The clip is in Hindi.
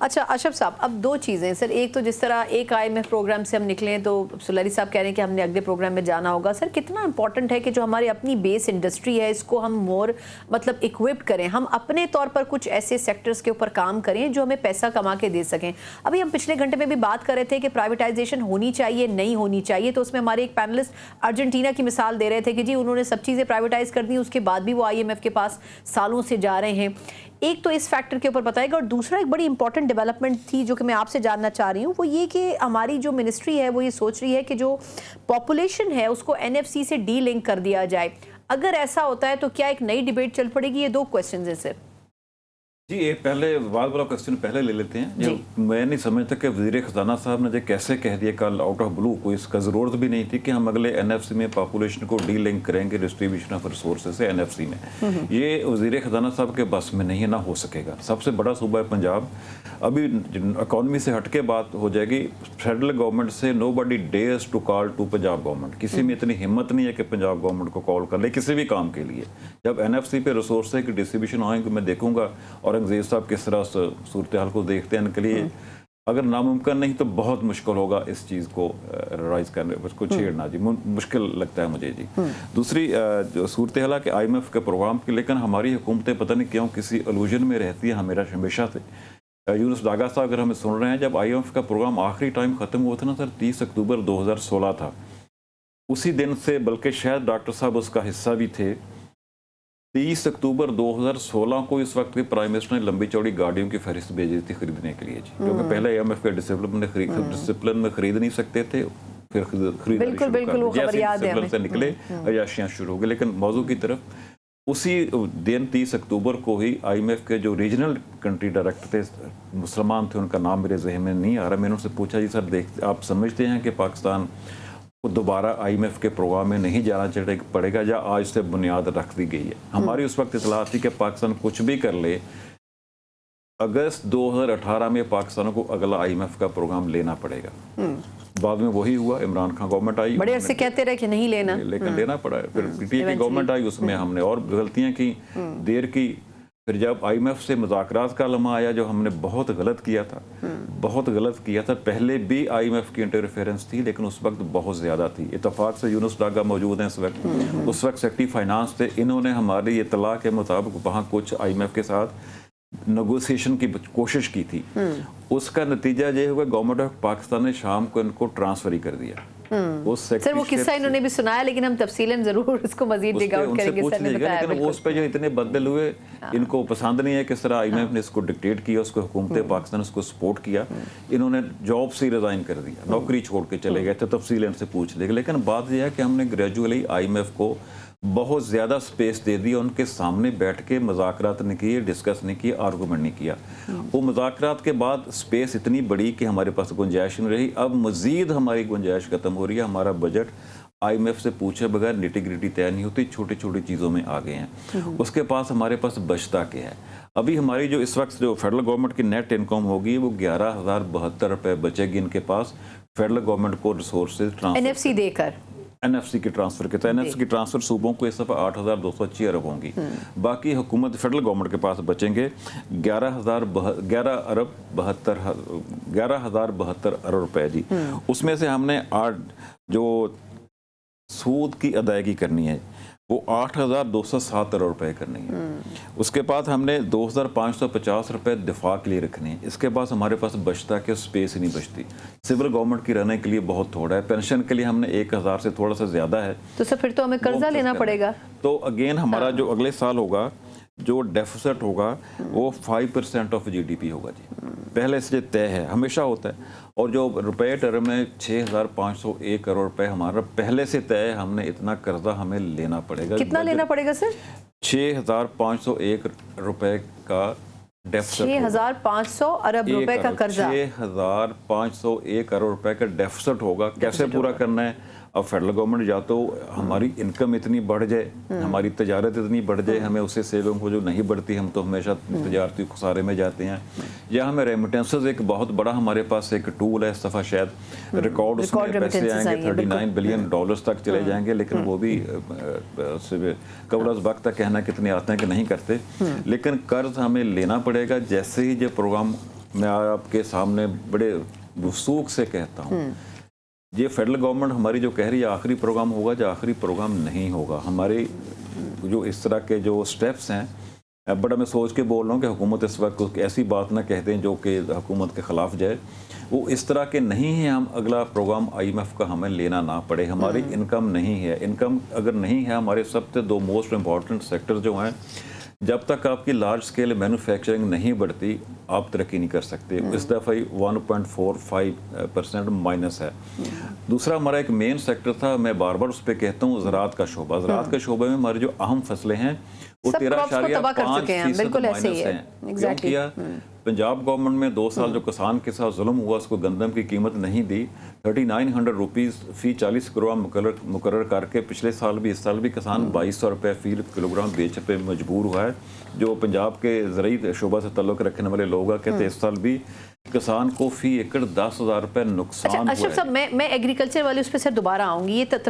अच्छा अशरफ साहब, अब दो चीज़ें सर, एक तो जिस तरह एक IMF प्रोग्राम से हम निकले तो सुलरी साहब कह रहे हैं कि हमने अगले प्रोग्राम में जाना होगा। सर कितना इंपॉर्टेंट है कि जो हमारी अपनी बेस इंडस्ट्री है इसको हम मोर मतलब इक्विप्ड करें, हम अपने तौर पर कुछ ऐसे सेक्टर्स के ऊपर काम करें जो हमें पैसा कमा के दे सकें। अभी हम पिछले घंटे में भी बात कर रहे थे कि प्राइवेटाइजेशन होनी चाहिए नहीं होनी चाहिए, तो उसमें हमारे एक पैनलिस्ट अर्जेंटीना की मिसाल दे रहे थे कि जी उन्होंने सब चीज़ें प्राइवेटाइज कर दी, उसके बाद भी वो IMF के पास सालों से जा रहे हैं। एक तो इस फैक्टर के ऊपर बताएगा, और दूसरा एक बड़ी इंपॉर्टेंट डेवलपमेंट थी जो कि मैं आपसे जानना चाह रही हूँ, वो ये कि हमारी जो मिनिस्ट्री है वो ये सोच रही है कि जो पॉपुलेशन है उसको NFC से डी लिंक कर दिया जाए। अगर ऐसा होता है तो क्या एक नई डिबेट चल पड़ेगी? ये दो क्वेश्चन है सर। जी, एक पहले वाद वाला क्वेश्चन पहले ले लेते हैं। जो मैं नहीं समझता कि वज़ीर ख़जाना साहब ने जो कैसे कह दिया कल आउट ऑफ ब्लू, कोई इसका ज़रूरत भी नहीं थी कि हम अगले NFC में पॉपुलेशन को डी लिंक करेंगे डिस्ट्रीब्यूशन ऑफ रिसोर्सेज से NFC में। ये वज़ीर ख़जाना साहब के बस में नहीं, ना हो सकेगा। सबसे बड़ा सूबा है पंजाब। अभी इकॉनमी से हट के बात हो जाएगी, फेडरल गवर्नमेंट से nobody dares to call to Punjab government. किसी में इतनी हिम्मत नहीं है कि पंजाब गवर्नमेंट को कॉल कर ले किसी भी काम के लिए। जब NFC पे रिसोर्सेज की डिस्ट्रीब्यूशन आएंगे मैं देखूंगा, और अंग्रेज साहब किस तरह सूरत हाल को देखते हैं, इनके लिए अगर नामुमकिन नहीं तो बहुत मुश्किल होगा इस चीज़ को राइज करने, उसको छेड़ना। जी मुश्किल लगता है मुझे। जी दूसरी जो सूरत हाल है कि IMF के प्रोग्राम की, लेकिन हमारी हुकूमतें पता नहीं क्यों किसी इल्यूजन में रहती है हमेशा से। यूनुस डागा साहब अगर हमें सुन रहे हैं, जब IMF का प्रोग्राम आखिरी टाइम ख़त्म हुआ था ना सर, 30 अक्टूबर 2016 था। उसी दिन से, बल्कि शायद डॉक्टर साहब उसका हिस्सा भी थे, 30 अक्टूबर 2016 को इस वक्त के प्राइम मिनिस्टर ने लंबी चौड़ी गाड़ियों की फहरिस्त भेजी थी खरीदने के लिए। क्योंकि पहले IMF के डिसिप्लिन में खरीद नहीं सकते थे, फिर खरीदना से निकले, अयाशियाँ शुरू हो गई। लेकिन मौजू की तरफ, उसी दिन 30 अक्टूबर को ही IMF के जो रीजनल कंट्री डायरेक्टर थे, मुसलमान थे, उनका नाम मेरे जहन में नहीं आ रहा, मैंने उनसे पूछा जी सर देख आप समझते हैं कि पाकिस्तान दोबारा IMF के प्रोग्राम में नहीं जाना पड़ेगा, या आज से बुनियाद रख दी गई है? हमारी उस वक्त इतला थी कि पाकिस्तान कुछ भी कर ले, अगस्त 2018 में पाकिस्तान को अगला IMF का प्रोग्राम लेना पड़ेगा। बाद में वही हुआ, इमरान खान गवर्नमेंट आई, बड़े अरसे कहते रहे कि नहीं लेना, लेकिन लेना पड़ा। फिर PTI की गवर्नमेंट आई, उसमें हमने और गलतियां की, देर की। फिर जब IMF से मुज़ाकरात का लम्हा आया, जो हमने बहुत गलत किया था, बहुत गलत किया था। पहले भी IMF की इंटरफेरेंस थी, लेकिन उस वक्त बहुत ज़्यादा थी। इत्तफाक से यूनुस डागा मौजूद हैं इस वक्त, उस वक्त सेक्रेटरी फाइनेंस थे। इन्होंने हमारी इतला के मुताबिक वहाँ कुछ IMF के साथ नेगोशिएशन की कोशिश की थी। उसका नतीजा ये हुआ, गवर्नमेंट ऑफ पाकिस्तान ने शाम को इनको ट्रांसफर ही कर दिया। सर वो किस्सा इन्होंने भी सुनाया, लेकिन हम तफसीलन जरूर इसको मजीद डिग आउट करेंगे। सर ने बताया, लेकिन वो उस पे जो इतने बदल हुए, इनको पसंद नहीं है किस तरह IMF ने इसको डिक्टेट किया, उसको हुकूमत पाकिस्तान उसको सपोर्ट किया। इन्होंने जॉब से रिजाइन कर दिया, नौकरी छोड़ के चले गए थे। तफसील इनसे पूछ लेंगे। लेकिन बात यह है कि हमने ग्रेजुअली IMF को बहुत ज़्यादा स्पेस दे दी, उनके सामने बैठ के मुज़ाकरात नहीं किए, डिस्कस नहीं किए, आर्गूमेंट नहीं किया। वो मुज़ाकरात के बाद स्पेस इतनी बड़ी कि हमारे पास गुंजाइश नहीं रही। अब मज़ीद हमारी गुंजाइश ख़त्म हो रही है। हमारा बजट IMF से पूछे बगैर निटी-ग्रिटी तय नहीं होती, छोटी छोटी चीज़ों में आ गए हैं। उसके पास हमारे पास बचता क्या है? अभी हमारी जो इस वक्त जो फेडरल गवर्नमेंट की नेट इनकम होगी वो 11,072 रुपये बचेगी इनके पास, फेडरल गवर्नमेंट को रिसोर्सेज NFC देकर, NFC की ट्रांसफर के तहत। NFC की ट्रांसफर सूबों को इस दफ़ा 8,206 अरब होंगी। बाकी हुकूमत फेडरल गवर्नमेंट के पास बचेंगे 11,072 अरब रुपए। जी उसमें से हमने 8 जो सूद की अदायगी करनी है वो 8,207 अरब रुपए करनी है। उसके बाद हमने 2,550 रुपए दिफा के लिए रखने हैं। इसके बाद हमारे पास बचता के स्पेस ही नहीं बचती। सिविल गवर्नमेंट की रहने के लिए बहुत थोड़ा है। पेंशन के लिए हमने 1,000 से थोड़ा सा ज्यादा है, तो सर फिर तो हमें कर्जा लेना पड़ेगा। तो अगेन हमारा जो अगले साल होगा जो डेफिसिट होगा वो 5% ऑफ GDP होगा। जी पहले से तय है, हमेशा होता है। और जो रुपए टर्म में 6,501 करोड़ रुपए हमारा पहले से तय है, हमने इतना कर्जा हमें लेना पड़ेगा। कितना लेना पड़ेगा सर? 6,501 रुपए का डेफिसिट, 6,500 अरब रुपए का कर्जा, 6,501 करोड़ रुपए का डेफिसिट होगा। कैसे पूरा करना है? अब फेडरल गवर्नमेंट या तो हमारी इनकम इतनी बढ़ जाए, हमारी तजारत इतनी बढ़ जाए, हमें उससे सेविंग को जो नहीं बढ़ती, हम तो हमेशा तजारती खुसारे में जाते हैं, या हमें रेमिटेंसेस एक बहुत बड़ा हमारे पास एक टूल है। इस दफ़ा शायद रिकॉर्ड उसमें पैसे आएंगे, $39 बिलियन तक चले जाएंगे, लेकिन वो भी कबल अज़ वक्त तक कहना कितने आते हैं कि नहीं करते। लेकिन कर्ज हमें लेना पड़ेगा। जैसे ही जो प्रोग्राम मैं आपके सामने बड़े वसूख से कहता हूँ, ये फेडरल गवर्नमेंट हमारी जो कह रही है आखिरी प्रोग्राम होगा, जो आखिरी प्रोग्राम नहीं होगा। हमारे जो इस तरह के जो स्टेप्स हैं, बड़ा मैं सोच के बोल रहा हूँ कि हुकूमत इस वक्त कुछ ऐसी बात ना कहते हैं जो कि हुकूमत के ख़िलाफ़ जाए। वो इस तरह के नहीं हैं, हम अगला प्रोग्राम IMF का हमें लेना ना पड़े। हमारी इनकम नहीं है, इनकम अगर नहीं है, हमारे सबसे दो मोस्ट इम्पॉर्टेंट सेक्टर जो हैं, जब तक आपकी लार्ज स्केल मैन्युफैक्चरिंग नहीं बढ़ती आप तरक्की नहीं कर सकते। इस दफ़ा 1.45% माइनस है। दूसरा हमारा एक मेन सेक्टर था, मैं बार बार उस पर कहता हूँ, ज़राअत का शोबा। ज़राअत के शोबे में हमारी जो अहम फसलें हैं वो 13.5% माइनस हैं। क्यों किया? पंजाब गवर्नमेंट में 2 साल जो किसान के साथ जुल्म हुआ, उसको गंदम की कीमत नहीं दी, 3900 रुपीज़ फी 40 किलोग्राम मुकर्रर करके पिछले साल भी इस साल भी किसान 2200 रुपये फी किलोग्राम बेचने पे मजबूर हुआ है। जो पंजाब के ज़रूरी शोबा से ताल्लुक़ रखने वाले लोग हैं, कहते इस साल भी किसान को फी एकड़ 10,000 रुपये नुकसान हुआ है। अशरफ साहब, मैं एग्रीकल्चर वाले उस पर सर दोबारा आऊँगी। ये